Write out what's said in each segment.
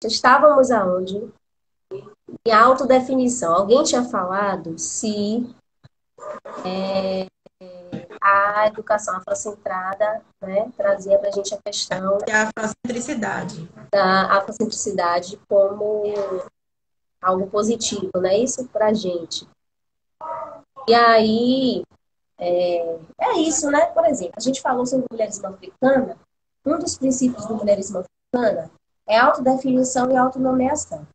Estávamos aonde? Em autodefinição. Alguém tinha falado se a educação afrocentrada, né, trazia para a gente a questão E a afrocentricidade. da afrocentricidade como algo positivo, né? Isso para a gente. E aí, é isso, né? Por exemplo, a gente falou sobre mulherismo africana. Um dos princípios do mulherismo africana é autodefinição e autonomeação.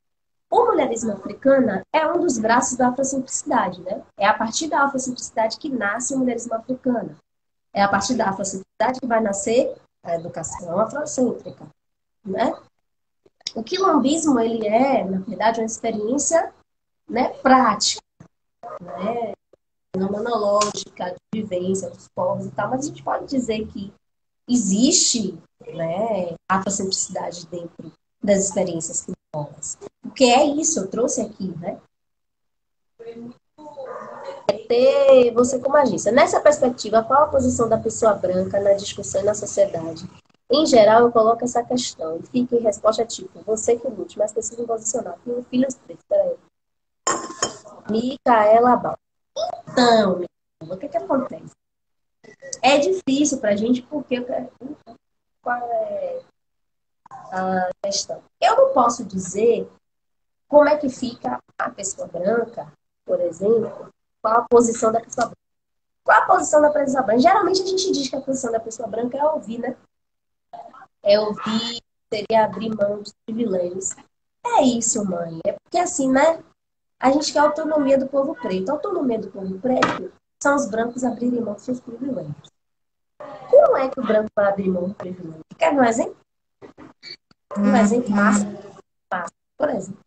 O mulherismo africana é um dos braços da afrocentricidade, né? É a partir da afrocentricidade que nasce o mulherismo africano. É a partir da afrocentricidade que vai nascer a educação afrocêntrica, né? O quilombismo, ele é, na verdade, uma experiência, né, prática, né, fenomenológica, de vivência dos povos e tal, mas a gente pode dizer que existe, né, afrocentricidade dentro das experiências quilombolas. Porque é isso, eu trouxe aqui, né? Ter você como agência. Nessa perspectiva, qual a posição da pessoa branca na discussão e na sociedade? Em geral, eu coloco essa questão e fica em resposta tipo, você que lute, mas precisa me posicionar. Tenho filhos pretos, peraí. Micaela Bal. Então, o que que acontece? É difícil pra gente porque qual é a questão? Eu não posso dizer como é que fica a pessoa branca, por exemplo, qual a posição da pessoa branca. Qual a posição da pessoa branca? Geralmente a gente diz que a posição da pessoa branca é ouvir, né? É ouvir, seria abrir mão dos privilégios. É isso, mãe. É porque assim, né? A gente quer a autonomia do povo preto. A autonomia do povo preto são os brancos abrirem mão dos seus privilégios. Como é que o branco vai abrir mão do privilégio? Quer um exemplo? Um exemplo massa, massa. Por exemplo,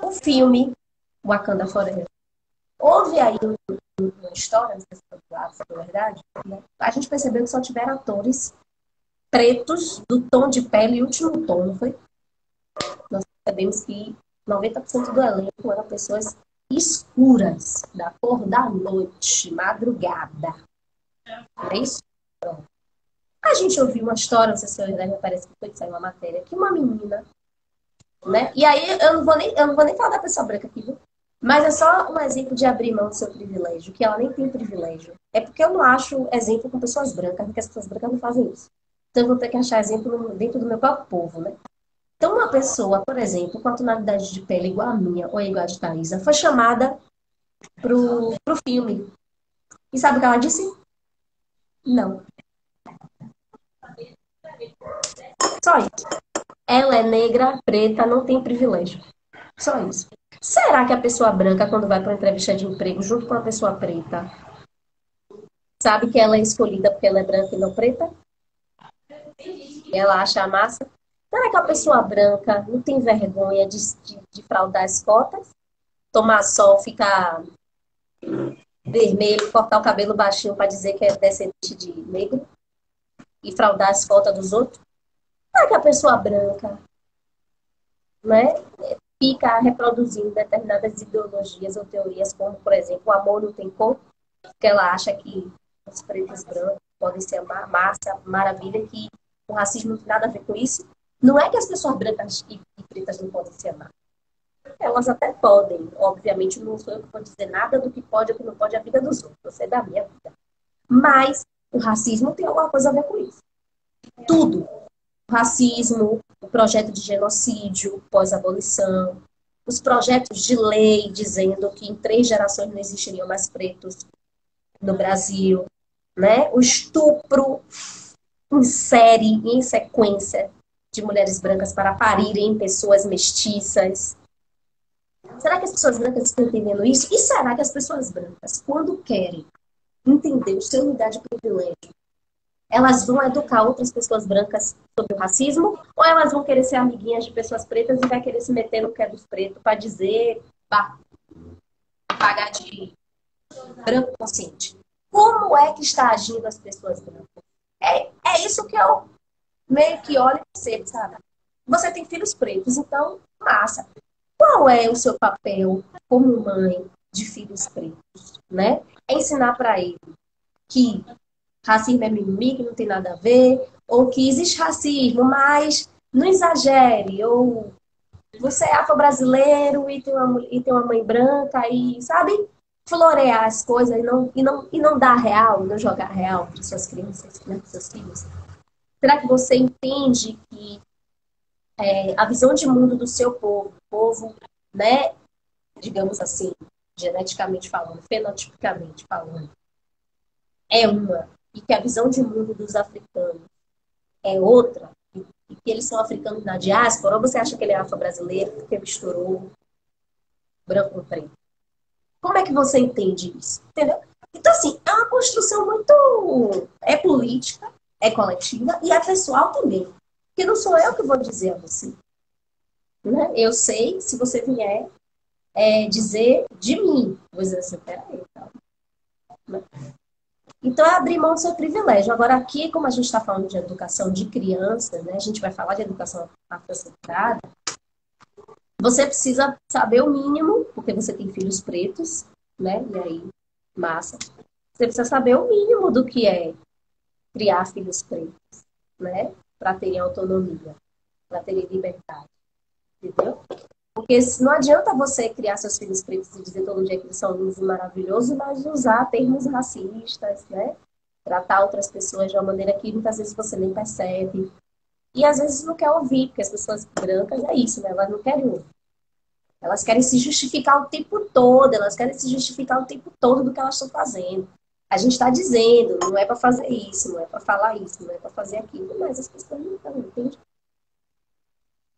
o filme Wakanda Forever. Houve aí uma história, não sei se é verdade, né? A gente percebeu que só tiveram atores pretos do tom de pele e último tom, não foi? Nós percebemos que 90% do elenco eram pessoas escuras, da cor da noite, madrugada. Não é isso? Pronto. A gente ouviu uma história, não sei se me parece que foi que saiu uma matéria, que uma menina, né? E aí eu não vou nem falar da pessoa branca aqui, viu? Mas é só um exemplo de abrir mão do seu privilégio, que ela nem tem privilégio. É porque eu não acho exemplo com pessoas brancas, porque as pessoas brancas não fazem isso. Então eu vou ter que achar exemplo dentro do meu próprio povo, né? Então, uma pessoa, por exemplo, com a tonalidade de pele igual a minha ou igual a de Thaisa, foi chamada pro filme. E sabe o que ela disse? Não. Só isso. Ela é negra, preta, não tem privilégio. Só isso. Será que a pessoa branca, quando vai para uma entrevista de emprego junto com a pessoa preta, sabe que ela é escolhida porque ela é branca e não preta? E ela acha a massa? Será que a pessoa branca não tem vergonha de fraudar as cotas? Tomar sol, ficar vermelho, cortar o cabelo baixinho para dizer que é descendente de negro e fraudar as cotas dos outros? Será que a pessoa branca, né, fica reproduzindo determinadas ideologias ou teorias, como, por exemplo, o amor não tem cor, porque ela acha que os pretos brancos podem ser uma massa, maravilha, que o racismo não tem nada a ver com isso? Não é que as pessoas brancas e pretas não podem ser amadas. Elas até podem. Obviamente, não sou eu que vou dizer nada do que pode ou que não pode a vida dos outros. Eu sei da minha vida. Mas o racismo tem alguma coisa a ver com isso. Tudo. O racismo, o projeto de genocídio pós-abolição, os projetos de lei dizendo que em 3 gerações não existiriam mais pretos no Brasil, né? O estupro em série, em sequência, de mulheres brancas para parirem pessoas mestiças. Será que as pessoas brancas estão entendendo isso? E será que as pessoas brancas, quando querem entender o seu lugar de privilégio, elas vão educar outras pessoas brancas sobre o racismo? Ou elas vão querer ser amiguinhas de pessoas pretas e vai querer se meter no que é dos pretos para dizer, pagar de branco consciente? Como é que está agindo as pessoas brancas? É isso que eu meio que olho e percebo, sabe? Você tem filhos pretos, então, massa. Qual é o seu papel como mãe de filhos pretos, né? É ensinar para ele que racismo é mimimi, que não tem nada a ver, ou que existe racismo, mas não exagere, ou você é afro-brasileiro e tem uma mãe branca e, sabe, florear as coisas e não dar real, não jogar real para suas crianças, né, para seus filhos. Será que você entende que a visão de mundo do seu povo, né, digamos assim, geneticamente falando, fenotipicamente falando, é uma, e que a visão de mundo dos africanos é outra, e que eles são africanos na diáspora, ou você acha que ele é afro-brasileiro porque misturou branco com preto? Como é que você entende isso? Entendeu? Então, assim, é uma construção muito... É política, é coletiva e é pessoal também. Porque não sou eu que vou dizer a você. Né? Eu sei, se você vier dizer de mim. Vou dizer assim, peraí, tá? Né? Então, é abrir mão do seu privilégio. Agora, aqui, como a gente está falando de educação de crianças, né? A gente vai falar de educação afrocentrada, você precisa saber o mínimo, porque você tem filhos pretos, né? E aí, massa. Você precisa saber o mínimo do que é criar filhos pretos, né? Para terem autonomia, para terem liberdade, entendeu? Porque não adianta você criar seus filhos pretos e dizer todo dia que eles são lindos e maravilhosos, mas usar termos racistas, né? Tratar outras pessoas de uma maneira que muitas vezes você nem percebe. E às vezes não quer ouvir, porque as pessoas brancas é isso, né? Elas não querem ouvir. Elas querem se justificar o tempo todo, elas querem se justificar o tempo todo do que elas estão fazendo. A gente está dizendo, não é para fazer isso, não é para falar isso, não é para fazer aquilo, mas as pessoas não estão, entende?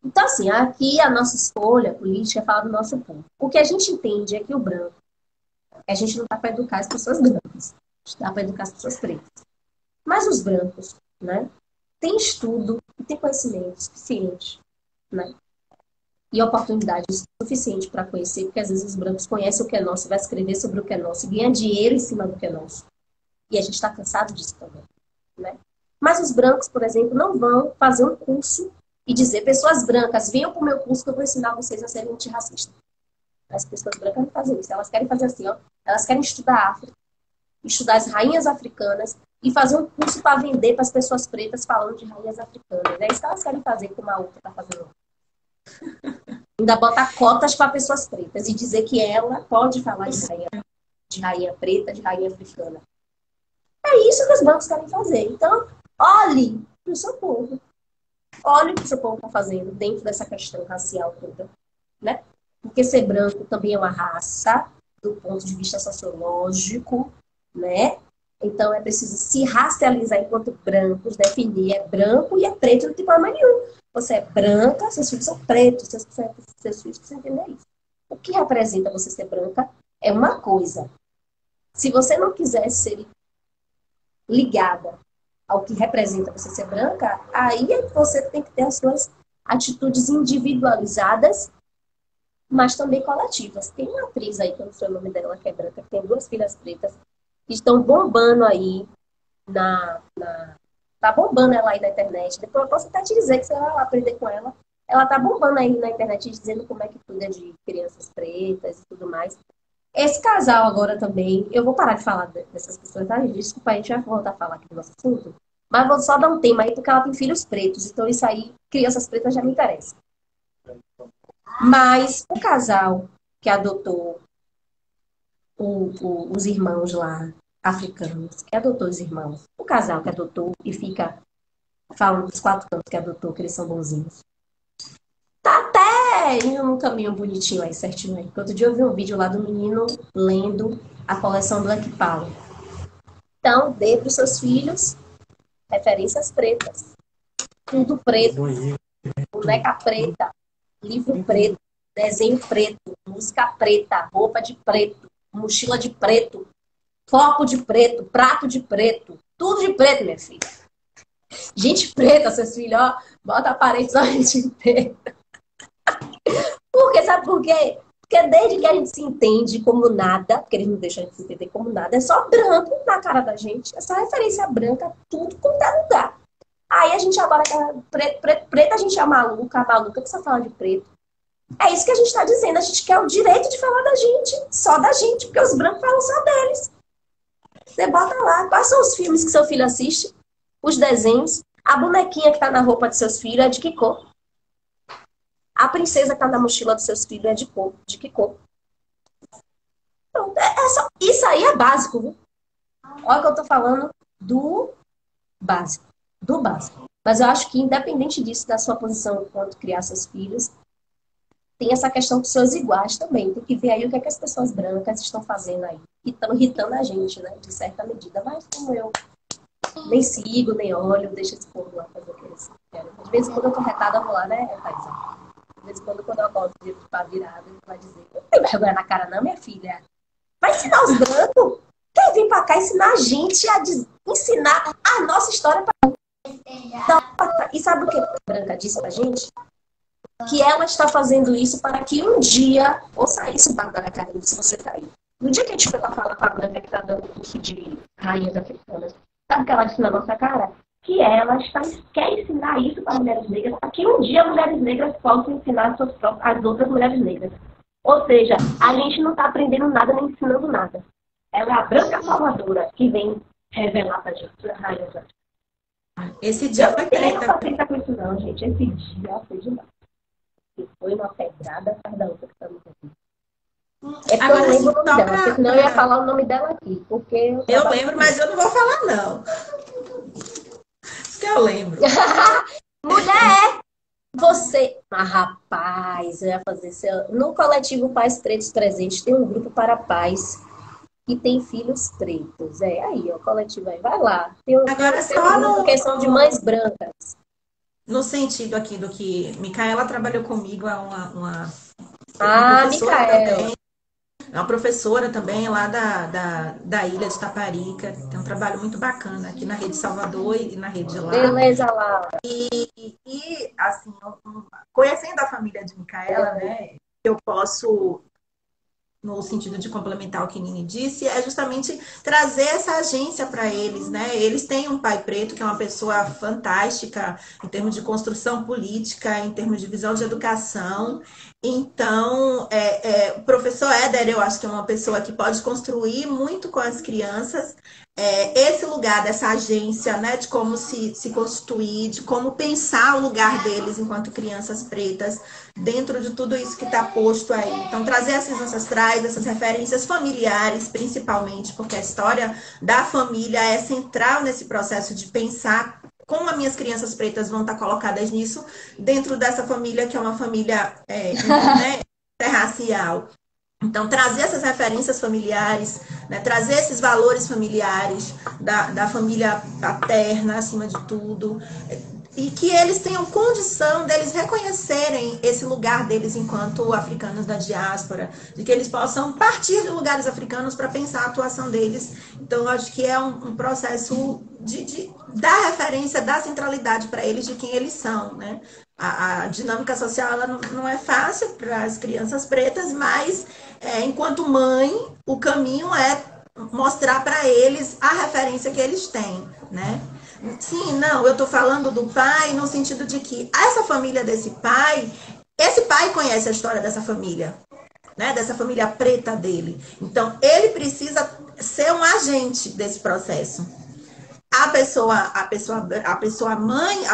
Então, assim, aqui a nossa escolha política é falar do nosso povo. O que a gente entende é que o branco, a gente não está para educar as pessoas brancas, a gente está para educar as pessoas pretas. Mas os brancos, né, têm estudo e têm conhecimento suficiente, né? E oportunidade suficiente para conhecer, porque às vezes os brancos conhecem o que é nosso, vai escrever sobre o que é nosso, e ganha dinheiro em cima do que é nosso. E a gente está cansado disso também, né? Mas os brancos, por exemplo, não vão fazer um curso e dizer, pessoas brancas, venham para o meu curso que eu vou ensinar vocês a serem antirracistas. As pessoas brancas não fazem isso. Elas querem fazer assim, ó. Elas querem estudar a África, estudar as rainhas africanas e fazer um curso para vender para as pessoas pretas falando de rainhas africanas. É isso que elas querem fazer, como a outra está fazendo. Ainda botar cotas para pessoas pretas e dizer que ela pode falar de rainha preta, de rainha africana. É isso que os bancos querem fazer. Então, olhe para o seu povo. Olhe o que o seu povo está fazendo dentro dessa questão racial toda, né? Porque ser branco também é uma raça, do ponto de vista sociológico, né? Então, é preciso se racializar enquanto brancos, definir é branco e é preto, não tem problema nenhum. Você é branca, seus filhos são pretos, seus filhos precisam entender isso. O que representa você ser branca é uma coisa. Se você não quiser ser ligada ao que representa você ser branca, aí é que você tem que ter as suas atitudes individualizadas, mas também coletivas. Tem uma atriz aí, que eu não sei o nome dela, que é branca, que tem duas filhas pretas, que estão bombando aí tá bombando ela aí na internet. Depois eu posso até te dizer que você vai lá aprender com ela. Ela tá bombando aí na internet dizendo como é que cuida de crianças pretas e tudo mais. Esse casal agora também, eu vou parar de falar dessas pessoas, tá? Desculpa, a gente vai voltar a falar aqui do nosso assunto. Mas vou só dar um tema aí, porque ela tem filhos pretos. Então isso aí, crianças pretas já me interessa. Mas o casal que adotou os irmãos lá, africanos, que adotou os irmãos, o casal que adotou e fica falando dos quatro cantos que adotou, que eles são bonzinhos. Tá até indo num caminho bonitinho aí, certinho aí. Outro dia eu vi um vídeo lá do menino lendo a coleção Black Power. Então, dê para os seus filhos referências pretas. Tudo preto, boneca preta, livro preto, desenho preto, música preta, roupa de preto, mochila de preto, copo de preto, prato de preto, tudo de preto, minha filha. Gente preta, seus filhos, ó, bota a parede só gente preta. Por quê? Sabe por quê? Porque desde que a gente se entende como nada, porque eles não deixam a gente se entender como nada, é só branco na cara da gente. É só referência branca, tudo quanto é lugar. Aí a gente agora, preto, a gente é maluca, a maluca que só fala de preto. É isso que a gente está dizendo. A gente quer o direito de falar da gente, só da gente, porque os brancos falam só deles. Você bota lá, quais são os filmes que seu filho assiste? Os desenhos. A bonequinha que tá na roupa de seus filhos é de que cor? A princesa que tá na mochila dos seus filhos é de cor? De que cor? Então, isso aí é básico, viu? Olha que eu tô falando do básico. Do básico. Mas eu acho que, independente disso, da sua posição enquanto criar seus filhos, tem essa questão dos seus iguais também. Tem que ver aí o que é que as pessoas brancas estão fazendo aí. E estão irritando a gente, né? De certa medida. Mas como eu nem sigo, nem olho, deixa esse povo lá fazer o que eles querem. De vez em quando eu tô retada, eu vou lá, né, Thaisa? De vez em quando eu acordo de pá virada, ele vai dizer, não tem vergonha na cara não, minha filha. Vai ensinar os brancos. Quer vir pra cá ensinar a gente a ensinar a nossa história pra... E sabe o que a Branca disse pra gente? Que ela está fazendo isso para que um dia, ouça isso, Bárbara Carlos, se você tá aí. No dia que a gente foi pra falar com a Branca que tá dando curso de rainhas africanas, sabe o que ela disse na nossa cara? Que ela quer ensinar isso para mulheres negras, para que um dia mulheres negras possam ensinar as outras mulheres negras. Ou seja, a gente não está aprendendo nada nem ensinando nada. Ela é a branca salvadora que vem revelar pra gente a rainha africana. Esse dia foi Eu não treta. paciência com isso não, gente. Esse dia foi demais. E foi uma pedrada atrás da outra que tá no Brasil. É porque Agora, eu lembro assim, o nome só dela, porque senão eu ia pra... falar o nome dela aqui. Porque Eu lembro, mas eu não vou falar, não. Isso que eu lembro. Mulher! Você. Ah, rapaz, eu ia fazer seu... No coletivo Pais Pretos Presentes tem um grupo para pais que tem filhos pretos. É, aí, ó, o coletivo aí. Vai lá. Agora, Tem um grupo que são de mães brancas. no sentido aqui do que Micaela trabalhou comigo, é uma Ah, professora Micaela. também. É uma professora também lá da ilha de Taparica. Tem um trabalho muito bacana aqui na Rede Salvador e na rede de lá. Beleza, Laura. E assim, conhecendo a família de Micaela, né, eu posso, no sentido de complementar o que Nini disse, é justamente trazer essa agência para eles, né? Eles têm um pai preto que é uma pessoa fantástica em termos de construção política, em termos de visão de educação. Então, o professor Éder, eu acho que é uma pessoa que pode construir muito com as crianças. Esse lugar dessa agência, né, de como se constituir, de como pensar o lugar deles enquanto crianças pretas, dentro de tudo isso que está posto aí. Então, trazer essas ancestrais, essas referências familiares, principalmente, porque a história da família é central nesse processo de pensar como as minhas crianças pretas vão estar colocadas nisso, dentro dessa família, que é uma família né, interracial. Então, trazer essas referências familiares, né, trazer esses valores familiares da família paterna, acima de tudo, e que eles tenham condição deles reconhecerem esse lugar deles enquanto africanos da diáspora, de que eles possam partir de lugares africanos para pensar a atuação deles. Então, eu acho que é um processo de dar referência, dar centralidade para eles de quem eles são, né? A dinâmica social ela não é fácil para as crianças pretas, mas enquanto mãe, o caminho é mostrar para eles a referência que eles têm, né? Sim, não, eu estou falando do pai no sentido de que essa família desse pai, esse pai conhece a história dessa família, né? Dessa família preta dele. Então, ele precisa ser um agente desse processo. A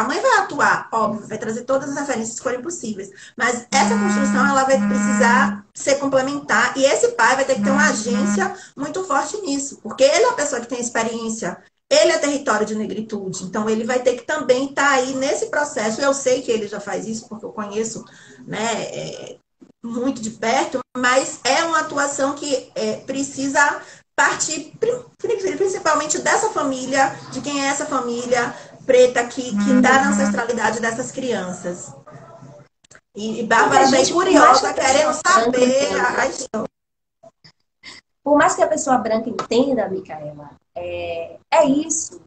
mãe vai atuar, óbvio, vai trazer todas as referências que forem possíveis, mas essa construção ela vai precisar ser complementar e esse pai vai ter que ter uma agência muito forte nisso, porque ele é a pessoa que tem experiência, ele é território de negritude, então ele vai ter que também estar aí nesse processo. Eu sei que ele já faz isso porque eu conheço, né, muito de perto, mas é uma atuação que precisa partir principalmente dessa família, de quem é essa família preta que dá na ancestralidade dessas crianças. E Bárbara bem curiosa, querendo saber a história. Por mais que a pessoa branca entenda, Micaela, é isso.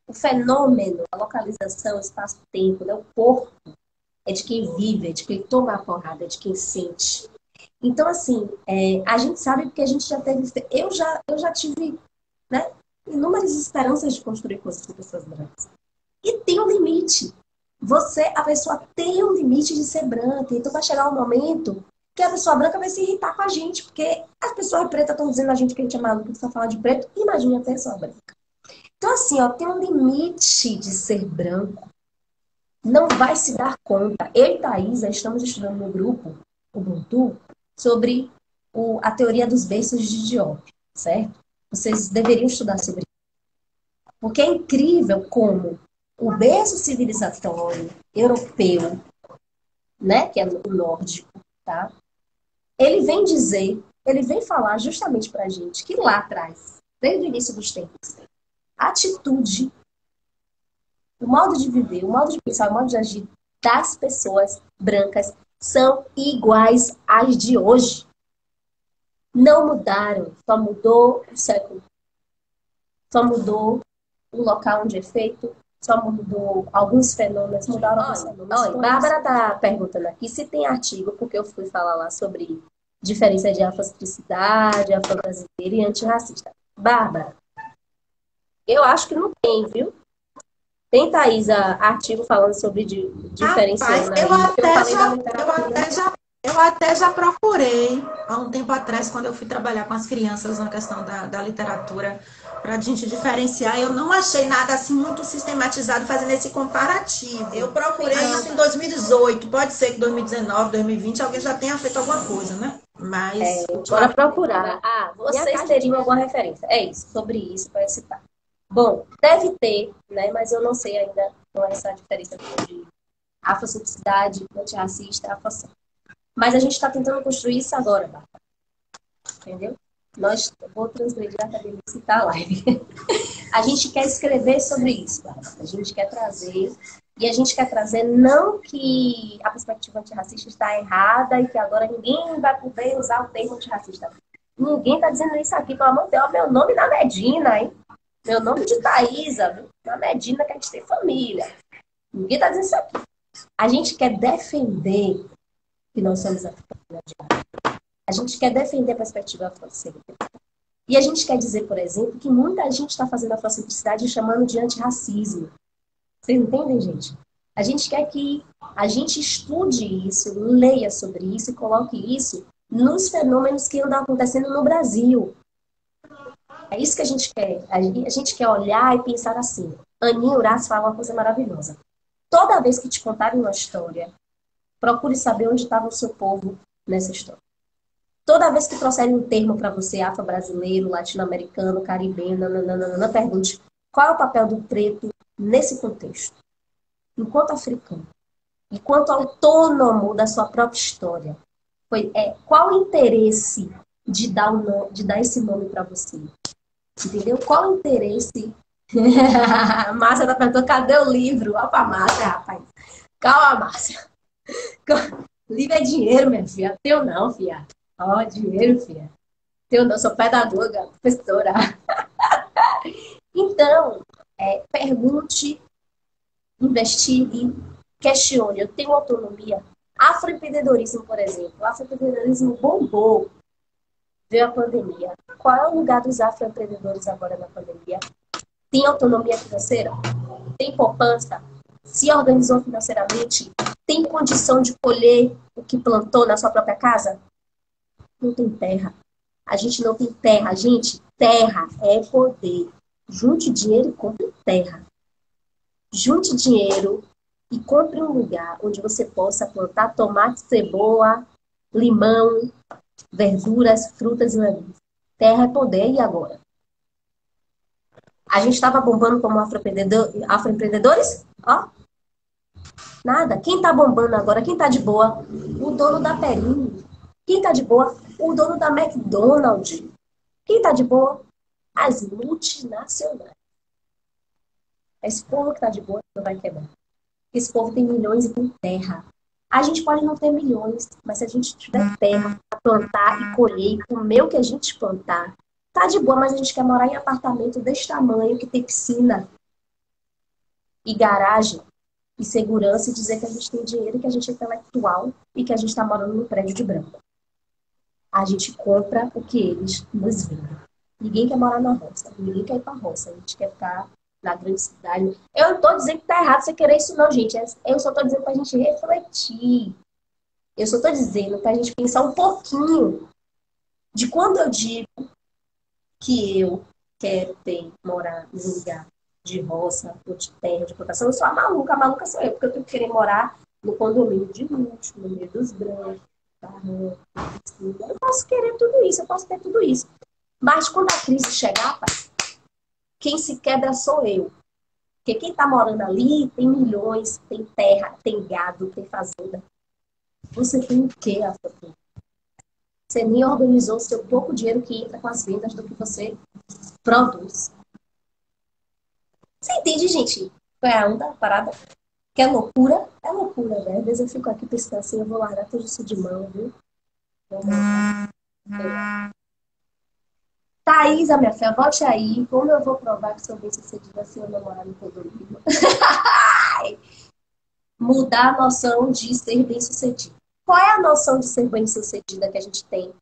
O fenômeno, a localização, o espaço-tempo, né? O corpo é de quem vive, é de quem toma a porrada, é de quem sente. Então, assim, a gente sabe porque a gente já teve... Eu já tive, né, inúmeras esperanças de construir coisas com pessoas brancas. E tem um limite. A pessoa tem um limite de ser branca. Então, vai chegar um momento que a pessoa branca vai se irritar com a gente, porque as pessoas pretas estão dizendo a gente que a gente é maluco, que só fala de preto. Imagine a pessoa branca. Então, assim, ó, tem um limite de ser branco. Não vai se dar conta. Eu e Thaisa estamos estudando no grupo, o Ubuntu, sobre a teoria dos berços de Diop, certo? Vocês deveriam estudar sobre isso. Porque é incrível como o berço civilizatório europeu, né, que é o nórdico, tá? Ele vem falar justamente pra gente que lá atrás, desde o início dos tempos, a atitude, o modo de viver, o modo de pensar, o modo de agir das pessoas brancas são iguais às de hoje. Não mudaram, só mudou o século, só mudou o local onde é feito, só mudou alguns fenômenos, mudaram alguns fenômenos. Olha, Bárbara está perguntando aqui se tem artigo, porque eu fui falar lá sobre diferença de afrocentricidade, afro-brasileira e antirracista. Bárbara, eu acho que não tem, viu? Tem, Thaisa, artigo falando sobre diferenciando. Eu até já procurei há um tempo atrás, quando eu fui trabalhar com as crianças na questão da literatura, para a gente diferenciar. Eu não achei nada assim muito sistematizado fazendo esse comparativo. Eu procurei isso em 2018. Pode ser que 2019, 2020 alguém já tenha feito alguma coisa, né? Mas. Bora procurar. Vocês teriam alguma referência. É isso, sobre isso para citar. Bom, deve ter, né? Mas eu não sei ainda qual é essa diferença de afrocentricidade, antirracista, afrocentro. Mas a gente está tentando construir isso agora, Bárbara. Entendeu? Vou transgredir a academia e citar a live. A gente quer escrever sobre isso, Bárbara. A gente quer trazer. E a gente quer trazer não que a perspectiva antirracista está errada e que agora ninguém vai poder usar o termo antirracista. Ninguém está dizendo isso aqui, pelo amor de Deus. Meu nome na Medina, hein? Meu nome de Thaisa, viu? Na Medina que a gente tem família. Ninguém está dizendo isso aqui. A gente quer defender que nós somos africanos. A gente quer defender a perspectiva afrocêntrica. E a gente quer dizer, por exemplo, que muita gente está fazendo a afrocentricidade chamando de antirracismo. Vocês entendem, gente? A gente quer que a gente estude isso, leia sobre isso e coloque isso nos fenômenos que andam acontecendo no Brasil. É isso que a gente quer. A gente quer olhar e pensar assim. Aninha Horácio fala uma coisa maravilhosa. Toda vez que te contarem uma história, procure saber onde estava o seu povo nessa história. Toda vez que trouxerem um termo para você, afro-brasileiro, latino-americano, caribenho, nananana, pergunte qual é o papel do preto nesse contexto. Enquanto africano, enquanto autônomo da sua própria história. Qual o interesse de dar esse nome para você? Entendeu? Qual o interesse? Márcia tá perguntando, cadê o livro? Olha pra Márcia, rapaz. Calma, Márcia. Livro é dinheiro, minha filha. Teu não, filha. Ó, dinheiro, filha. Teu não, sou pedagoga, professora. Então, pergunte, investigue, questione. Eu tenho autonomia. Afroempreendedorismo, por exemplo. O afroempreendedorismo bombou. Veio a pandemia. Qual é o lugar dos afroempreendedores agora na pandemia? Tem autonomia financeira? Tem poupança? Se organizou financeiramente? Tem condição de colher o que plantou na sua própria casa? Não tem terra. A gente não tem terra. Gente, terra é poder. Junte dinheiro e compre terra. Junte dinheiro e compre um lugar onde você possa plantar tomate, cebola, limão, verduras, frutas e legumes. Terra é poder, e agora? A gente estava bombando como afroempreendedores? Ó, nada. Quem está bombando agora? Quem está de boa? O dono da Perini. Quem está de boa? O dono da McDonald's. Quem está de boa? As multinacionais. Esse povo que está de boa não vai quebrar. Esse povo tem milhões e tem terra. A gente pode não ter milhões, mas se a gente tiver terra para plantar e colher e comer o que a gente plantar, tá de boa, mas a gente quer morar em apartamento desse tamanho, que tem piscina e garagem e segurança, e dizer que a gente tem dinheiro, que a gente é intelectual e que a gente está morando num prédio de branco. A gente compra o que eles nos vendem. Ninguém quer morar na roça, ninguém quer ir para a roça, a gente quer ficar na grande cidade. Eu não estou dizendo que tá errado você querer isso não, gente. Eu só estou dizendo para a gente refletir. Eu só estou dizendo para a gente pensar um pouquinho de quando eu digo que quero morar em um lugar de roça, ou de terra, de plantação. Eu sou a maluca sou eu, porque eu tenho que querer morar no condomínio de luxo, no meio dos brancos, tá? Eu posso querer tudo isso, eu posso ter tudo isso. Mas quando a crise chegar, pai, quem se quebra sou eu. Porque quem tá morando ali tem milhões, tem terra, tem gado, tem fazenda. Você tem o quê, Afro? Você nem organizou o seu pouco dinheiro que entra com as vendas do que você produz. Você entende, gente? Qual é a onda, a parada? Que é loucura? É loucura, né? Às vezes eu fico aqui pensando assim, eu vou largar tudo isso de mão, viu? Thaisa, minha filha, volte aí. Como eu vou provar que sou bem-sucedida se eu não morar no condomínio? Mudar a noção de ser bem-sucedido. Qual é a noção de ser bem-sucedida que a gente tem?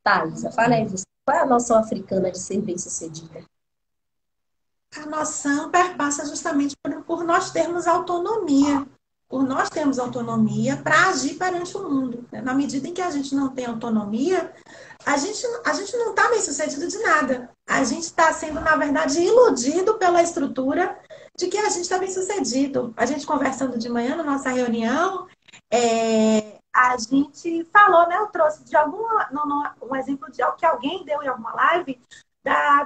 Thaisa, fala aí você. Qual é a noção africana de ser bem-sucedida? A noção perpassa justamente por nós termos autonomia. Por nós termos autonomia para agir perante o mundo. Na medida em que a gente não tem autonomia, a gente não está bem sucedido de nada. A gente está sendo, na verdade, iludido pela estrutura de que a gente está bem sucedido. A gente conversando de manhã na nossa reunião, a gente falou, né? Eu trouxe de um exemplo de algo que alguém deu em alguma live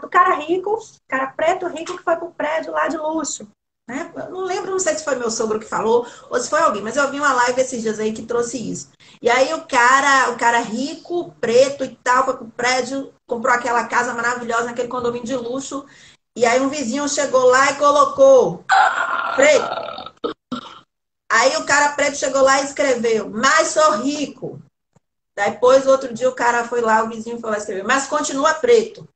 do cara rico, cara preto rico que foi para um prédio lá de luxo. Né? Eu não lembro, não sei se foi meu sogro que falou ou se foi alguém, mas eu vi uma live esses dias aí que trouxe isso. E aí o cara rico, preto e tal, foi pro prédio, comprou aquela casa maravilhosa naquele condomínio de luxo. E aí um vizinho chegou lá e colocou preto. Aí o cara preto chegou lá e escreveu, mas sou rico. Depois, outro dia, o cara foi lá, o vizinho foi lá e escreveu, mas continua preto.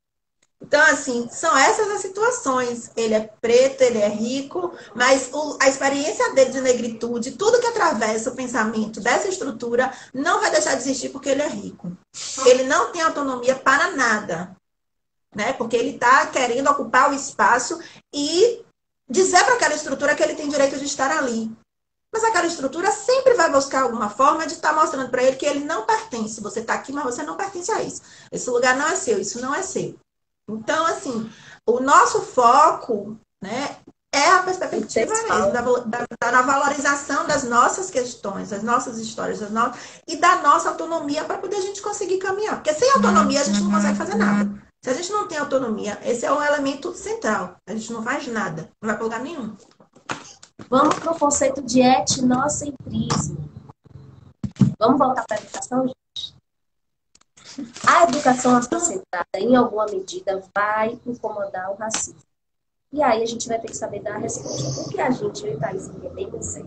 Então, assim, são essas as situações. Ele é preto, ele é rico, mas a experiência dele de negritude, tudo que atravessa o pensamento dessa estrutura, não vai deixar de existir porque ele é rico. Ele não tem autonomia para nada, né? Porque ele está querendo ocupar o espaço e dizer para aquela estrutura que ele tem direito de estar ali. Mas aquela estrutura sempre vai buscar alguma forma de estar mostrando para ele que ele não pertence. Você está aqui, mas você não pertence a isso. Esse lugar não é seu, isso não é seu. Então, assim, o nosso foco, né, é a perspectiva mesmo, da valorização das nossas questões, das nossas histórias, e da nossa autonomia para poder a gente conseguir caminhar. Porque sem autonomia a gente não consegue fazer nada. Se a gente não tem autonomia, esse é um elemento central. A gente não faz nada, não vai para lugar nenhum. Vamos para o conceito de etnocentrismo. Vamos voltar para a educação, gente? A educação afrocentrada, em alguma medida, vai incomodar o racismo. E aí a gente vai ter que saber dar a resposta. O que a gente, eu e Thaís, bem pensei.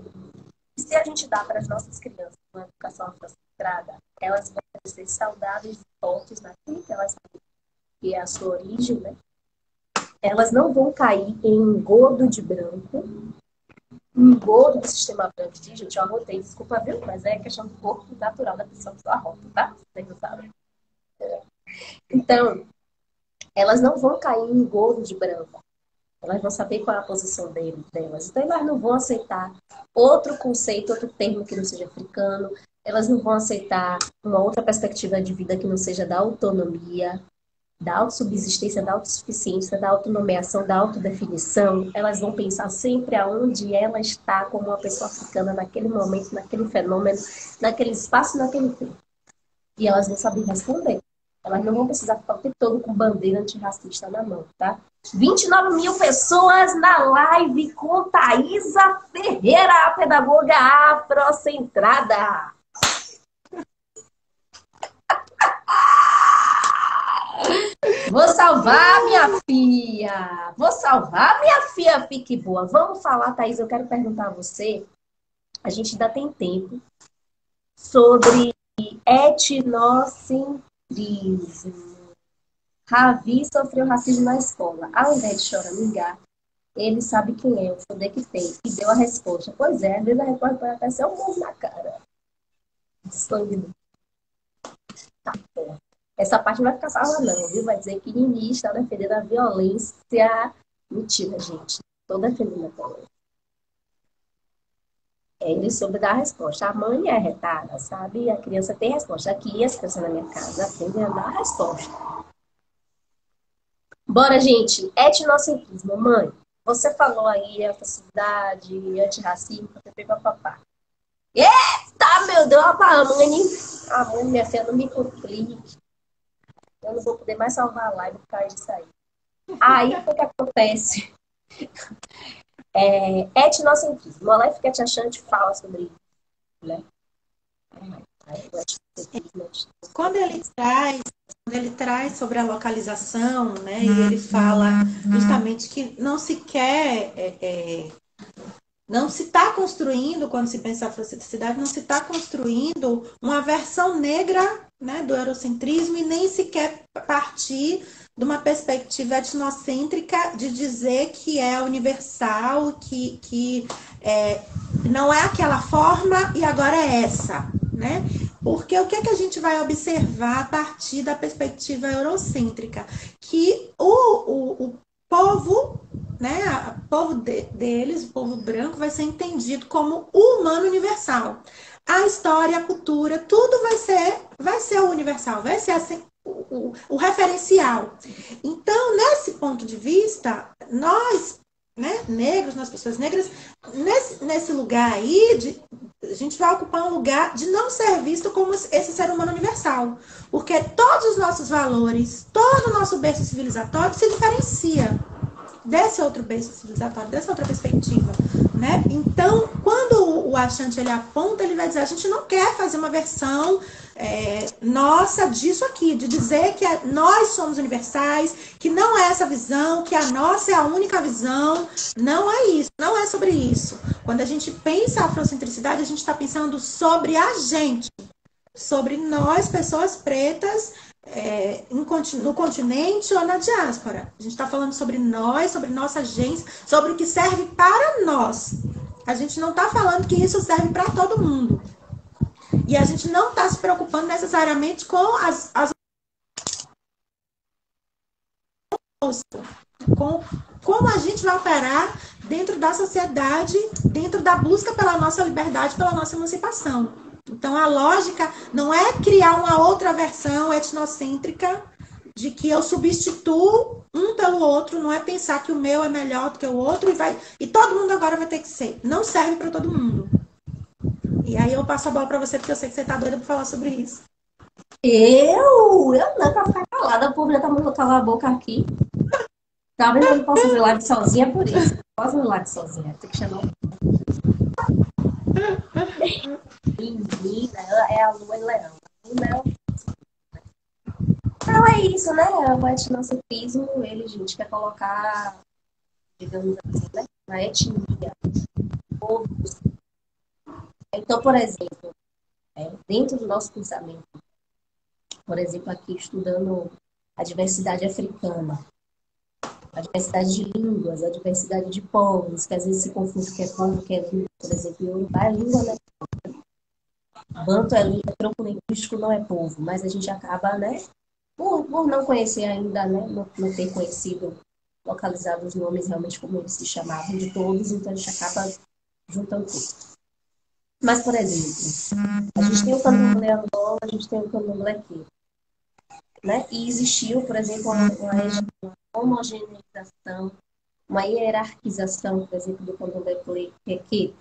Se a gente dá para as nossas crianças uma educação afrocentrada, elas vão ser saudáveis e fortes naquilo que elas têm, que é a sua origem, né? Elas não vão cair em engodo de branco, engodo do sistema branco. Gente, eu anotei, desculpa, viu? Mas é questão do corpo natural da pessoa que só arrota, tá? Vocês não sabem. Então, elas não vão cair em engodo de branco. Elas vão saber qual é a posição delas. Então, elas não vão aceitar outro conceito, outro termo que não seja africano. Elas não vão aceitar uma outra perspectiva de vida que não seja da autonomia, da autossubsistência, da autossuficiência, da autonomeação, da autodefinição. Elas vão pensar sempre aonde ela está como uma pessoa africana naquele momento, naquele fenômeno, naquele espaço, naquele tempo. E elas vão saber responder. Elas não vão precisar ficar o tempo todo com bandeira antirracista na mão, tá? 29 mil pessoas na live com Thaisa Ferreira, a pedagoga afrocentrada. Vou salvar minha filha. Vou salvar minha filha. Fique boa. Vamos falar, Thaís, eu quero perguntar a você. A gente ainda tem tempo sobre etnocentrismo. Ravi sofreu racismo na escola. Ao invés de choramingar, ele sabe quem é, o poder que tem. E deu a resposta. Pois é, às vezes a resposta pode até ser um murro na cara. Sangue. Tá bom. Essa parte não vai ficar salva não, viu? Vai dizer que Nini está defendendo a violência. Mentira, gente. Estou defendendo a violência. Ele soube dar a resposta. A mãe é retada, sabe? A criança tem resposta. Aqui, as crianças na minha casa aprendem a dar a resposta. Bora, gente. Etnocentrismo. Mãe, você falou aí autenticidade, antirracismo, papapá. Eita, meu Deus, a mãe, minha filha, não me complique. Eu não vou poder mais salvar a live por causa disso aí. Aí, o que acontece? Etnocentrismo. O Aleph Ketchachante fala sobre isso, né? Quando ele traz sobre a localização, né, e ele fala justamente que não se quer, não se está construindo, quando se pensa a afrocentricidade, não se está construindo uma versão negra, né, do eurocentrismo e nem sequer partir de uma perspectiva etnocêntrica de dizer que é universal, que não é aquela forma e agora é essa, né? Porque o que é que a gente vai observar a partir da perspectiva eurocêntrica? Que o povo, né, o povo deles, o povo branco, vai ser entendido como o humano universal. A história, a cultura, tudo vai ser o universal, vai ser assim, o referencial. Então, nesse ponto de vista, nós, né, negros, nós pessoas negras, nesse lugar aí, a gente vai ocupar um lugar de não ser visto como esse ser humano universal. Porque todos os nossos valores, todo o nosso berço civilizatório se diferencia desse outro berço civilizatório, dessa outra perspectiva, né? Então, quando o achante ele aponta, ele vai dizer, a gente não quer fazer uma versão nossa disso aqui, de dizer que nós somos universais, que não é essa visão, que a nossa é a única visão. Não é isso, não é sobre isso. Quando a gente pensa a afrocentricidade, a gente está pensando sobre a gente, sobre nós, pessoas pretas, no continente ou na diáspora. A gente está falando sobre nós, sobre nossa gente, sobre o que serve para nós. A gente não está falando que isso serve para todo mundo. E a gente não está se preocupando necessariamente com com como a gente vai operar dentro da sociedade, dentro da busca pela nossa liberdade, pela nossa emancipação. Então, a lógica não é criar uma outra versão etnocêntrica de que eu substituo um pelo outro, não é pensar que o meu é melhor do que o outro e todo mundo agora vai ter que ser. Não serve para todo mundo. E aí eu passo a bola para você, porque eu sei que você está doida para falar sobre isso. Eu não, pra ficar calada, o povo já tá mandando calar a boca aqui. Tá vendo que eu não posso fazer live sozinha por isso. Não posso fazer live sozinha, tem que chamar. Menina, ela é a lua e leão. Então é isso, né? O etnocentrismo, ele, gente, quer colocar, digamos assim, né? Na etnia, povos. Então, por exemplo, dentro do nosso pensamento, por exemplo, aqui estudando a diversidade africana, a diversidade de línguas, a diversidade de povos, que às vezes se confunde que é povo, que é língua, por exemplo, Yorubá é língua, né? Banto é língua, tronco linguístico não é povo, mas a gente acaba, né? Por não conhecer ainda, né? Não ter conhecido, localizado os nomes realmente como eles se chamavam de todos, então a gente acaba juntando tudo. Mas, por exemplo, a gente tem o candomblé Angola, a gente tem o candomblé aqui, né? E existiu, por exemplo, uma homogeneização, uma hierarquização, por exemplo, do candomblé aqui,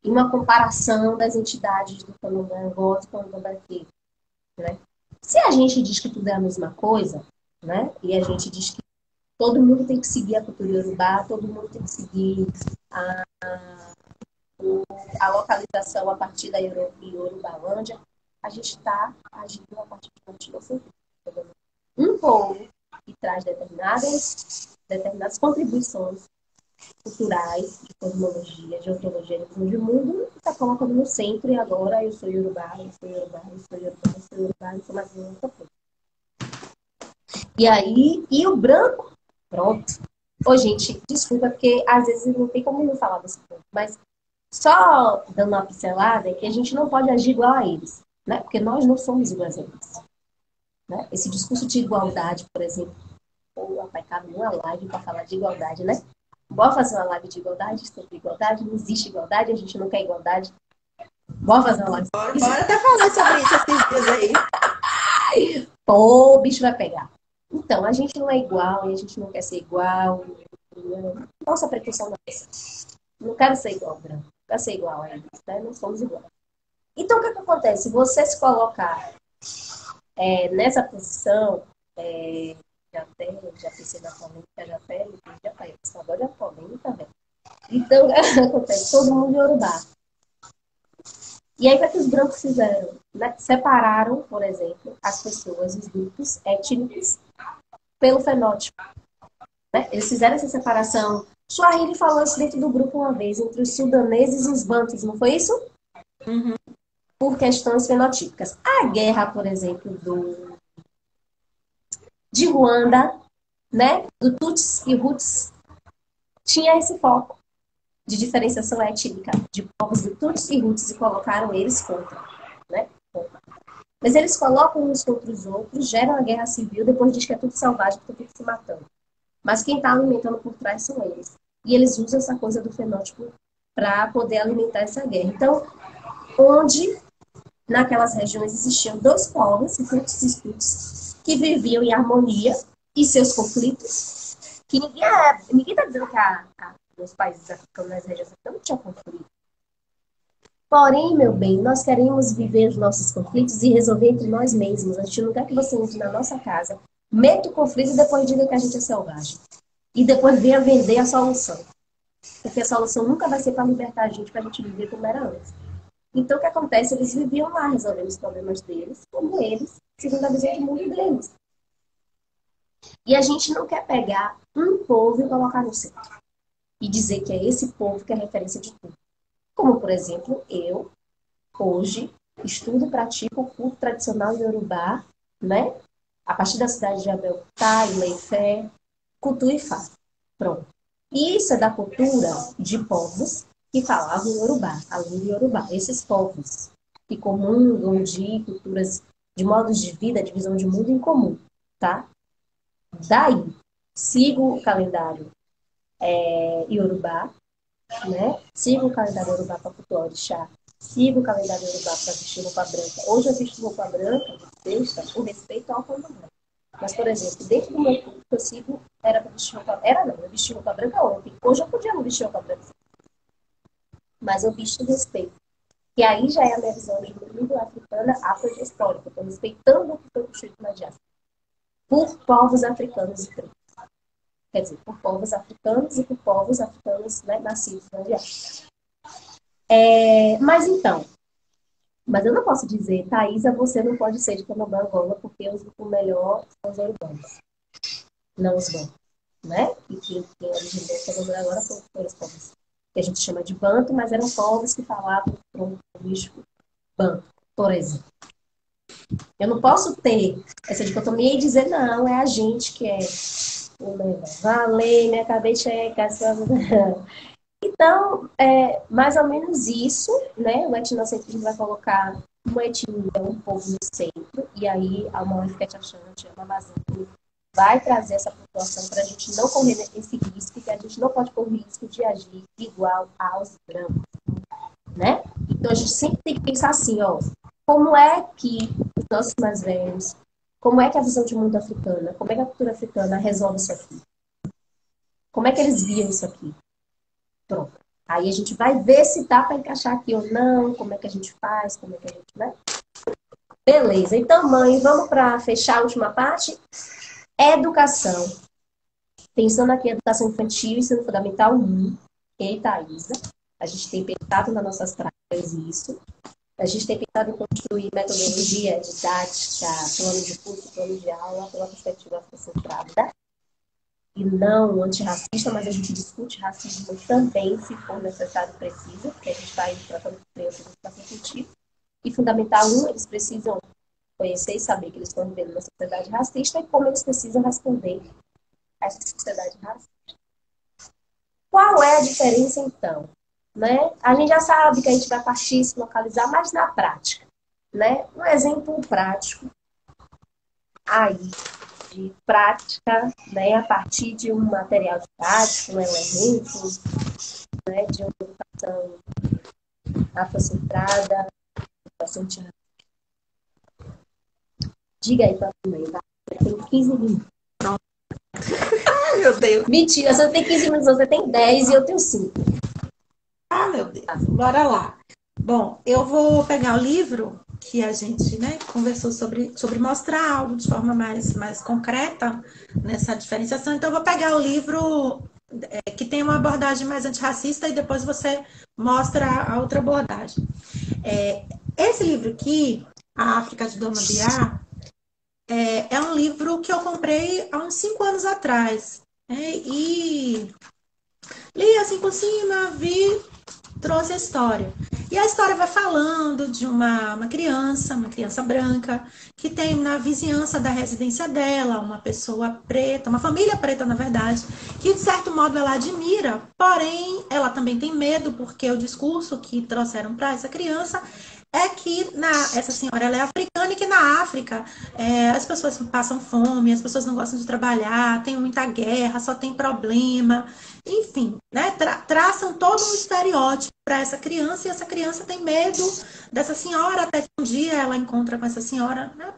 e uma comparação das entidades do candomblé Angola e do candomblé aqui, né? Se a gente diz que tudo é a mesma coisa, né? E a gente diz que todo mundo tem que seguir a cultura iorubá, todo mundo tem que seguir a localização a partir da Yorubalândia, a gente está agindo a partir de um etnocentrismo. Um povo que traz determinadas contribuições culturais, de cosmologia, de ontologia, de visão de mundo, está colocando no centro e agora eu sou Yorubá, eu sou Yorubá, eu sou Yorubá, eu sou Yorubá, eu sou mais outra coisa. E aí, e o branco, pronto. Ô, gente, desculpa, porque às vezes não tem como não falar desse ponto, mas só dando uma pincelada é que a gente não pode agir igual a eles, né? Porque nós não somos iguais a eles. Né? Esse discurso de igualdade, por exemplo, ou aplicado numa live para falar de igualdade, né? Bora fazer uma live de igualdade, sobre igualdade, não existe igualdade, a gente não quer igualdade. Bora fazer uma live. Bora até falar sobre isso esses dias aí. Pô, o bicho vai pegar. Então, a gente não é igual e a gente não quer ser igual. Nossa pretensão não é essa. Não quero ser igual, branco. Não quero ser igual a eles, né? Não somos iguais. Então, o que acontece? Se você se colocar nessa posição, já pensei na polêmica, já tá, eu agora é polêmica, velho. Então, o que acontece? Todo mundo Yorubá. E aí, o que os brancos fizeram? Né? Separaram, por exemplo, as pessoas, os grupos étnicos, pelo fenótipo. Né? Eles fizeram essa separação. Swahili falou isso dentro do grupo uma vez, entre os sudaneses e os bantus, não foi isso? Uhum. Por questões fenotípicas. A guerra, por exemplo, de Ruanda, né, do Tutsis e Hutus, tinha esse foco de diferenciação étnica de povos de Tutsis e Hutus e colocaram eles contra, né? Mas eles colocam uns contra os outros, geram a guerra civil, depois diz que é tudo selvagem, que tá tudo se matando. Mas quem está alimentando por trás são eles. E eles usam essa coisa do fenótipo para poder alimentar essa guerra. Então, onde naquelas regiões existiam dois povos, Hutus e Tutsis, que viviam em harmonia e seus conflitos, que ninguém está dizendo que os países africanos, nas regiões africanas, não tinha conflito. Porém, meu bem, nós queremos viver os nossos conflitos e resolver entre nós mesmos. A gente não quer que você entre na nossa casa, meta o conflito e depois diga que a gente é selvagem. E depois venha vender a solução. Porque a solução nunca vai ser para libertar a gente, para a gente viver como era antes. Então, o que acontece? Eles viviam lá resolvendo os problemas deles, como eles, segundo a visão de mundo deles. E a gente não quer pegar um povo e colocar no centro. E dizer que é esse povo que é referência de tudo. Como, por exemplo, eu, hoje, estudo e pratico o culto tradicional iorubá, né? A partir da cidade de Abelcá, Ileifé, Cutu e Fá. Pronto. E isso é da cultura de povos que falavam Yorubá, a língua Yorubá. Esses povos que comungam de culturas, de modos de vida, de visão de mundo em comum, tá? Daí, sigo o calendário Yorubá, né? Sigo o calendário Yorubá para Cutu Orixá, sigo o calendário Yorubá para vestir roupa branca. Hoje eu visto roupa branca, sexta, por respeito ao candomblé. Mas, por exemplo, dentro do meu culto que eu sigo, era para vestir roupa... Era não, eu vesti roupa branca ontem. Hoje eu podia não vestir roupa branca. Mas eu visto respeito. E aí já é a minha visão de mundo africana afrodiaspórica. Eu estou respeitando o que foi construído na diáspora. Por povos africanos e pretos. Quer dizer, por povos africanos e por povos africanos, né, nascidos na diáspora. Mas então, mas eu não posso dizer, Thaisa, você não pode ser de Candomblé Angola, porque o melhor são os urbanos, não os bancos, né? E quem originou o Candomblé agora foram os povos que a gente chama de banto, mas eram povos que falavam tronco místico banto, por exemplo. Eu não posso ter essa dicotomia e dizer, não, é a gente que é o melhor. Valeu, me acabei de chegar. Então, é mais ou menos isso, né? O etnocentrismo vai colocar uma etnia, um povo no centro, e aí a uma UFCAT achante, a Amazônia, vai trazer essa população para a gente não correr esse risco, que a gente não pode correr risco de agir igual aos brancos, né? Então, a gente sempre tem que pensar assim, ó, como é que os nossos mais velhos, como é que a visão de mundo africana, como é que a cultura africana resolve isso aqui? Como é que eles viam isso aqui? Pronto. Aí a gente vai ver se dá para encaixar aqui ou não, como é que a gente faz, como é que a gente, né? Beleza. Então, mãe, vamos para fechar a última parte? Educação. Pensando aqui em educação infantil, ensino fundamental 1, e Thaisa. A gente tem pensado nas nossas práticas isso. A gente tem pensado em construir metodologia didática, plano de curso, plano de aula, pela perspectiva afrocentrada e não antirracista, mas a gente discute racismo também, se for necessário e preciso, porque a gente vai tratando com crianças de educação infantil. E fundamental 1, eles precisam conhecer e saber que eles estão vivendo numa sociedade racista e como eles precisam responder a essa sociedade racista. Qual é a diferença, então? Né? A gente já sabe que a gente vai partir, se localizar, mas na prática. Né? Um exemplo prático aí de prática, né, a partir de um material didático, um elemento, né, de uma educação afrocentrada, educação teatral. Diga aí para a mãe, tá? Tem 15 minutos. meu Deus. Mentira, você tem 15 minutos, você tem 10 e eu tenho 5. Ah, meu Deus. Bora lá. Bom, eu vou pegar o livro que a gente, né, conversou sobre mostrar algo de forma mais concreta nessa diferenciação. Então, eu vou pegar o livro que tem uma abordagem mais antirracista e depois você mostra a outra abordagem. Esse livro aqui, A África de Dona Biá, é um livro que eu comprei há uns 5 anos atrás. E li assim por cima, vi, trouxe a história. E a história vai falando de uma criança branca, que tem na vizinhança da residência dela uma pessoa preta, uma família preta, na verdade, que de certo modo ela admira, porém ela também tem medo, porque o discurso que trouxeram para essa criança é que essa senhora ela é africana e que na África as pessoas passam fome, as pessoas não gostam de trabalhar, tem muita guerra, só tem problema. Enfim, né, traçam todo um estereótipo para essa criança, e essa criança tem medo dessa senhora, até que um dia ela encontra com essa senhora, né,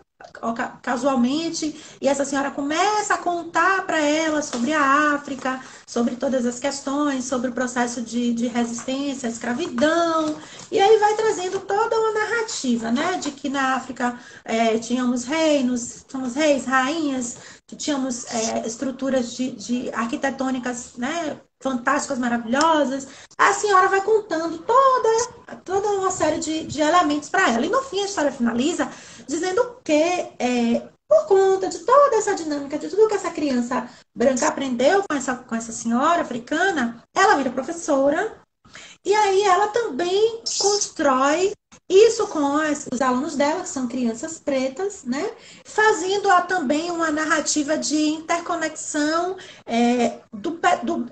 casualmente, e essa senhora começa a contar para ela sobre a África, sobre todas as questões, sobre o processo de resistência, a escravidão, e aí vai trazendo toda uma narrativa, né, de que na África tínhamos reinos, tínhamos reis, rainhas, que tínhamos estruturas de arquitetônicas, né, fantásticas, maravilhosas. A senhora vai contando toda uma série de elementos para ela. E no fim a história finaliza dizendo que por conta de toda essa dinâmica, de tudo que essa criança branca aprendeu com essa senhora africana, ela vira professora. E aí ela também constrói isso com os alunos dela, que são crianças pretas, né? Fazendo também uma narrativa de interconexão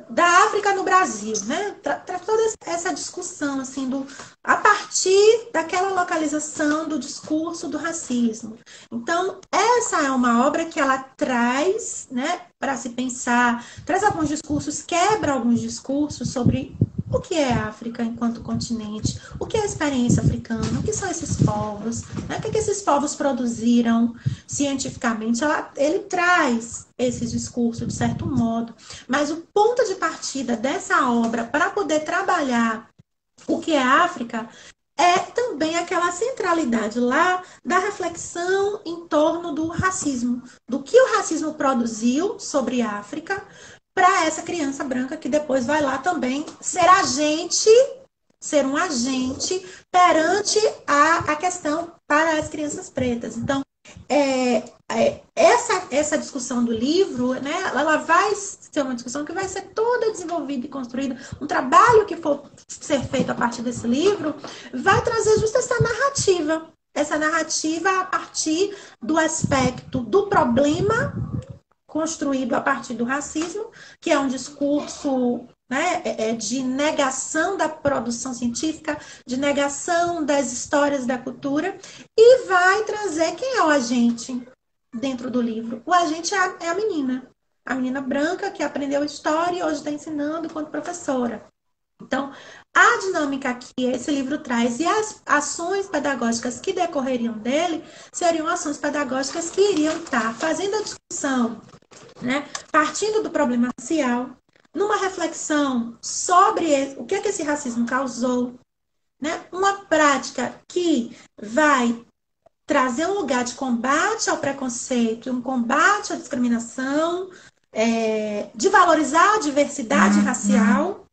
da África no Brasil, né? Traz toda essa discussão, assim, a partir daquela localização do discurso do racismo. Então, essa é uma obra que ela traz, né, para se pensar, traz alguns discursos, quebra alguns discursos sobre o que é a África enquanto continente, o que é a experiência africana, o que são esses povos, né? O que esses povos produziram cientificamente. Ele traz esse discurso, de certo modo, mas o ponto de partida dessa obra para poder trabalhar o que é a África é também aquela centralidade lá da reflexão em torno do racismo, do que o racismo produziu sobre a África, para essa criança branca que depois vai lá também ser um agente perante a questão para as crianças pretas. Então, essa discussão do livro, né, ela vai ser uma discussão que vai ser toda desenvolvida e construída. Um trabalho que for ser feito a partir desse livro vai trazer justo essa narrativa a partir do aspecto do problema construído a partir do racismo, que é um discurso, né, de negação da produção científica, de negação das histórias da cultura, e vai trazer quem é o agente dentro do livro. O agente é a menina branca que aprendeu história e hoje está ensinando quanto professora. Então, a dinâmica que esse livro traz e as ações pedagógicas que decorreriam dele seriam ações pedagógicas que iriam estar fazendo a discussão, né, partindo do problema racial, numa reflexão sobre o que esse racismo causou, né, uma prática que vai trazer um lugar de combate ao preconceito, um combate à discriminação, de valorizar a diversidade racial,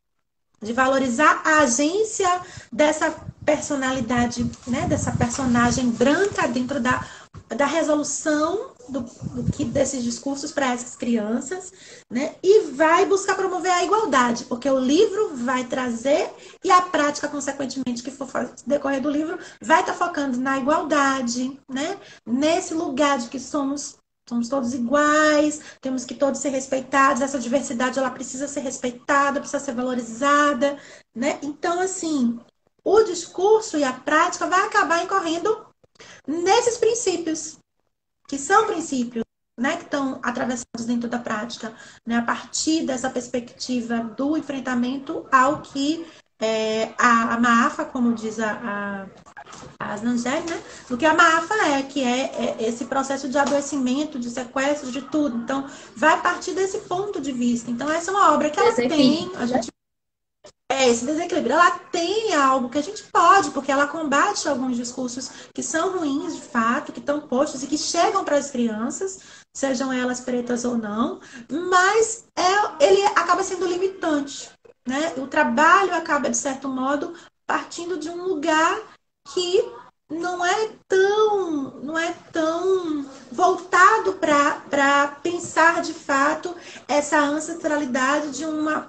de valorizar a agência dessa personalidade, né, dessa personagem branca dentro da resolução desses discursos para essas crianças, né, e vai buscar promover a igualdade, porque o livro vai trazer, e a prática, consequentemente, que for decorrer do livro, vai estar focando na igualdade, né, nesse lugar de que somos todos iguais, temos que todos ser respeitados, essa diversidade ela precisa ser respeitada, precisa ser valorizada, né? Então, assim, o discurso e a prática vai acabar incorrendo nesses princípios, que são princípios, né, que estão atravessados dentro da prática, né, a partir dessa perspectiva do enfrentamento ao que a Maafa, como diz Nangeli, né? Do que a Maafa que é esse processo de adoecimento, de sequestro, de tudo. Então, vai partir desse ponto de vista. Então, essa é uma obra que ela tem, a gente esse desequilíbrio. Ela tem algo que a gente pode, porque ela combate alguns discursos que são ruins, de fato, que estão postos e que chegam para as crianças, sejam elas pretas ou não, mas ele acaba sendo limitante, né? O trabalho acaba, de certo modo, partindo de um lugar que não é tão voltado para pensar de fato essa ancestralidade de uma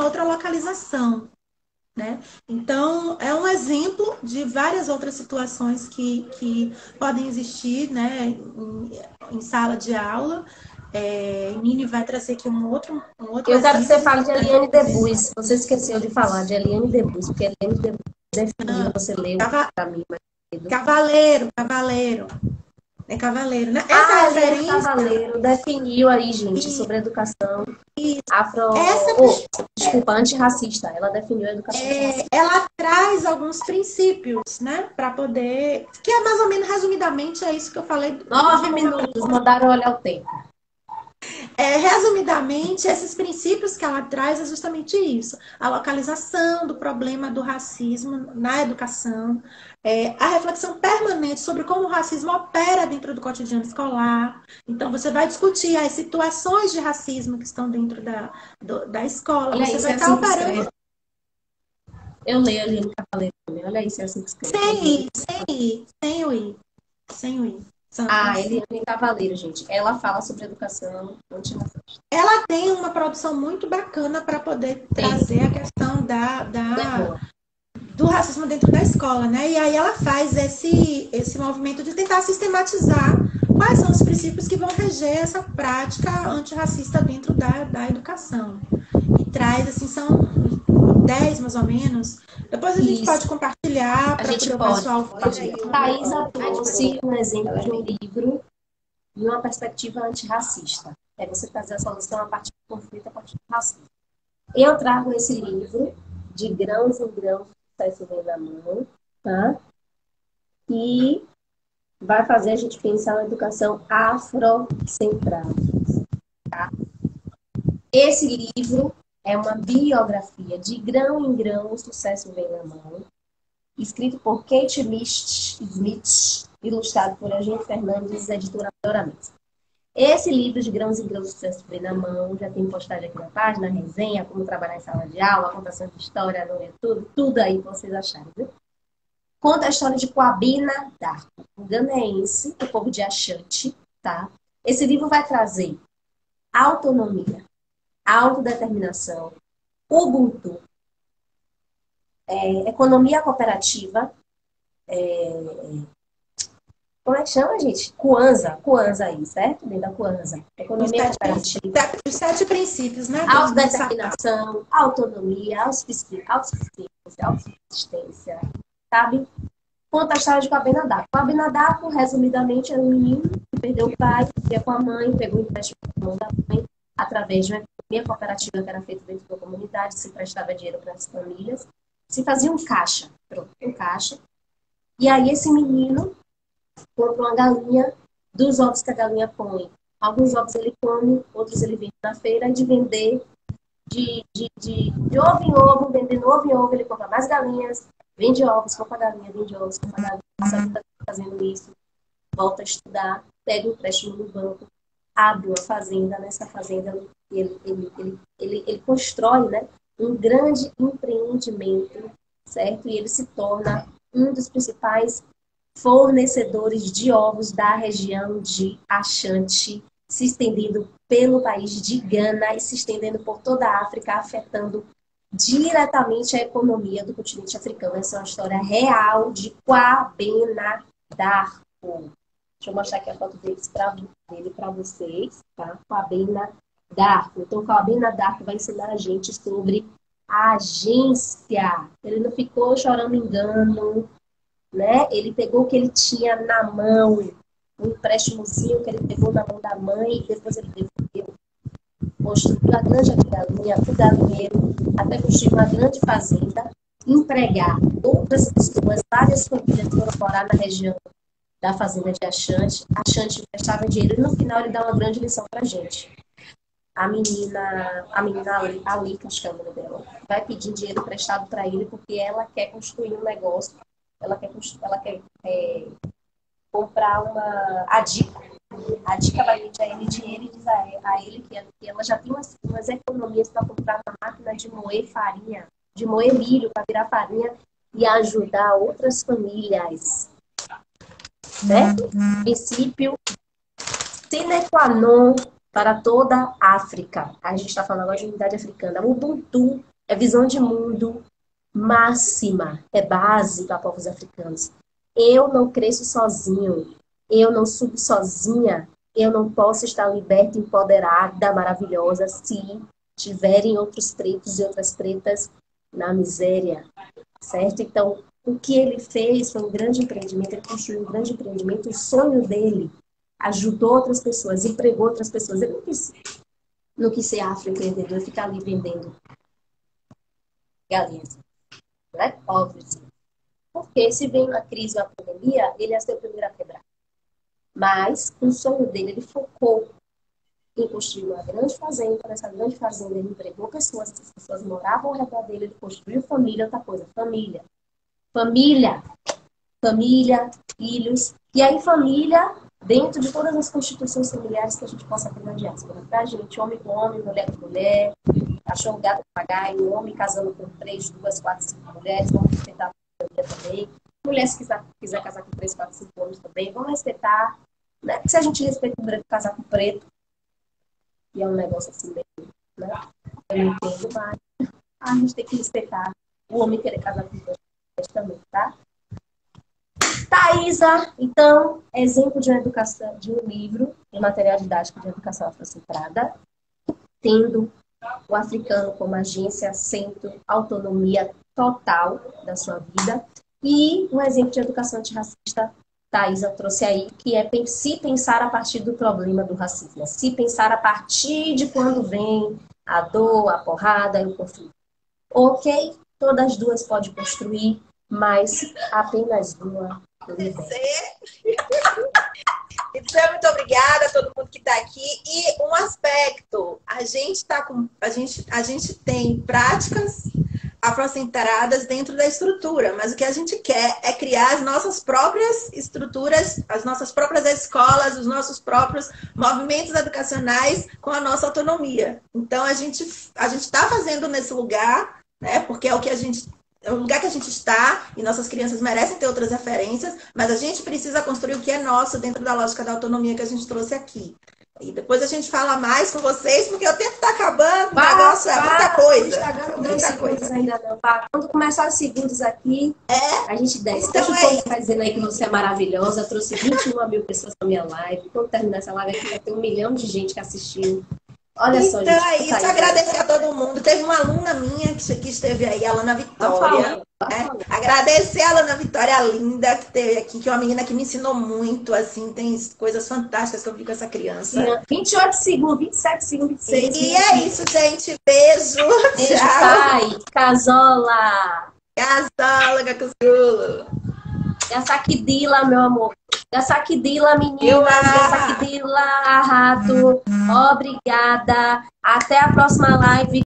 outra localização, né? Então, é um exemplo de várias outras situações que podem existir, né, em sala de aula. Nini vai trazer aqui um outro Eu quero que você exemplo. fale de Eliane Debus. Você esqueceu de falar de Eliane Debus, porque Eliane Debus definiu, você leu para mim. Cavaleiro. É Cavaleiro, né? Essa Eliane referência... Cavaleiro definiu aí, gente, sobre a educação desculpa, antirracista. Ela definiu a educação antirracista. Ela traz alguns princípios, né? Para poder... Que é mais ou menos, resumidamente, é isso que eu falei. 9 minutos, mandaram olhar o tempo. Resumidamente, esses princípios que ela traz é justamente isso. A localização do problema do racismo na educação, a reflexão permanente sobre como o racismo opera dentro do cotidiano escolar. Então, você vai discutir as situações de racismo que estão dentro da escola. Olha, você vai estar operando. Eu leio ali no Cavaleiro também. Olha isso, é assim que escreve. Sem o I. Eliane Cavaleiro, gente. Ela fala sobre educação antirracista. Ela tem uma produção muito bacana para poder trazer a questão do racismo dentro da escola, né? E aí ela faz esse movimento de tentar sistematizar quais são os princípios que vão reger essa prática antirracista dentro da educação. E traz, assim, são 10 mais ou menos. Depois a gente pode compartilhar para o pessoal. Thaisa trouxe um exemplo de um livro e uma perspectiva antirracista. É você fazer a solução a partir do conflito, a partir do racismo. Eu trago esse livro de grãos em grãos, sucesso vem na mão, tá? E vai fazer a gente pensar na educação afrocentrada, tá? Esse livro é uma biografia de grão em grão, o sucesso vem na mão, escrito por Kate Smith, ilustrado por Eugênio Fernandes, editora Doramento. Esse livro de grãos em grãos, o sucesso vem na mão, já tem postagem aqui na página, resenha, como trabalhar em sala de aula, contação de história, tudo aí que vocês acharem, viu? Conta a história de Kwabena Darko, um ghanense, do povo de Ashanti, tá? Esse livro vai trazer autonomia, autodeterminação, Ubuntu, economia cooperativa, como é que chama, gente? Kwanzaa aí, certo? Dentro da Kwanzaa. Economia cooperativa. Os 7 princípios, né? Autodeterminação, autonomia, autossustência, sabe? Conta a história de Kwabena Darko. Kwabena Darko, resumidamente, é um menino que perdeu o pai, vivia com a mãe, pegou o empréstimo com a mão da mãe, através de uma economia cooperativa que era feita dentro da comunidade, se emprestava dinheiro para as famílias, se fazia um caixa. Pronto, um caixa. E aí esse menino compra uma galinha dos ovos que a galinha põe. Alguns ovos ele come, outros ele vende na feira, e de vender de ovo em ovo, vendendo ovo em ovo, ele compra mais galinhas, vende ovos, compra galinha, vende ovos, compra galinha, passa a vida fazendo isso, volta a estudar, pega um empréstimo no banco, abre uma fazenda. Nessa fazenda ele constrói, né, um grande empreendimento, certo? E ele se torna um dos principais fornecedores de ovos da região de Ashanti, se estendendo pelo país de Gana e se estendendo por toda a África, afetando diretamente a economia do continente africano. Essa é uma história real de Kwabena Darko. Deixa eu mostrar aqui a foto dele para vocês, tá? Kwabena Darko. Então, Kwabena Darko vai ensinar a gente sobre a agência. Ele não ficou chorando engano, né? Ele pegou o que ele tinha na mão, um empréstimozinho que ele pegou na mão da mãe, e depois ele devolveu, construiu a grande galinha, o galinheiro, até construir uma grande fazenda. empregar outras pessoas, várias famílias foram morar na região da fazenda de Achante. Achante emprestava dinheiro e no final ele dá uma grande lição pra gente. A menina Ali, que acho que é o nome dela, vai pedir dinheiro emprestado para ele porque ela quer construir um negócio, ela quer comprar a Dica. A Dica vai pedir a ele dinheiro e diz a ele que ela já tem umas economias para comprar uma máquina de moer farinha, de moer milho para virar farinha e ajudar outras famílias. Certo? Princípio sine qua non para toda a África. A gente está falando agora de unidade africana. O Ubuntu é visão de mundo máxima, é base para povos africanos. Eu não cresço sozinho, eu não subo sozinha, eu não posso estar liberta, empoderada, maravilhosa, se tiverem outros pretos e outras pretas na miséria, certo? Então, o que ele fez foi um grande empreendimento, ele construiu um grande empreendimento, o sonho dele ajudou outras pessoas, empregou outras pessoas. Ele não quis ser afroempreendedor, ficar ali vendendo galinhas, né? Óbvio. Porque se vem uma crise ou uma pandemia, ele ia ser o primeiro a quebrar. Mas, o sonho dele, ele focou em construir uma grande fazenda. Nessa grande fazenda, ele empregou pessoas, as pessoas moravam ao redor dele, ele construiu família, outra coisa, família. Família, filhos. E aí, família, dentro de todas as constituições familiares que a gente possa ter na diáspora. Pra gente, homem com homem, mulher com mulher, cachorro, gato, papagaio, homem casando com 3, 2, 4, 5 mulheres, vamos respeitar a família também. Mulher, se quiser casar com 3, 4, 5 homens também, vamos respeitar. Né? Porque se a gente respeita o branco casar com preto, e é um negócio assim mesmo, né? Eu não entendo, mas a gente tem que respeitar o homem querer casar com preto também, tá? Thaisa, então, exemplo de uma educação, de um livro de material didático de educação afrocentrada, tendo o africano como agência, centro, autonomia total da sua vida, e um exemplo de educação antirracista, Thaisa trouxe aí, que é se pensar a partir do problema do racismo, se pensar a partir de quando vem a dor, a porrada e o conflito. Ok, todas as duas podem construir, mas apenas uma libera. Então, muito obrigada a todo mundo que está aqui. E um aspecto, a gente tem práticas afrocentradas dentro da estrutura, mas o que a gente quer é criar as nossas próprias estruturas, as nossas próprias escolas, os nossos próprios movimentos educacionais com a nossa autonomia. Então, a gente está fazendo nesse lugar, né? Porque é o lugar que a gente está e nossas crianças merecem ter outras referências, mas a gente precisa construir o que é nosso dentro da lógica da autonomia que a gente trouxe aqui. E depois a gente fala mais com vocês, porque o tempo está acabando, o negócio é muita coisa. Muita coisa ainda não, tá? Quando começar os segundos aqui, a gente desce. Então Deixa o povo tá dizendo aí que você é maravilhosa. Eu trouxe 21 mil pessoas na minha live. Quando terminar essa live aqui, vai ter 1 milhão de gente que assistiu. Olha só, gente. Então é isso, agradecer a todo mundo. Teve uma aluna minha que esteve aí, a Alana Vitória. Agradecer a Alana Vitória linda que teve aqui, que é uma menina que me ensinou muito, assim, tem coisas fantásticas que eu vi com essa criança. 28 segundos, 27 segundos, 26. E é isso, gente. Beijo. Beijo, Tchau. pai. Casola. Casola, Gacuzulo. Gassakidila, meu amor. Gassakidila, meninas. Gassakidila, rato. Obrigada. Até a próxima live.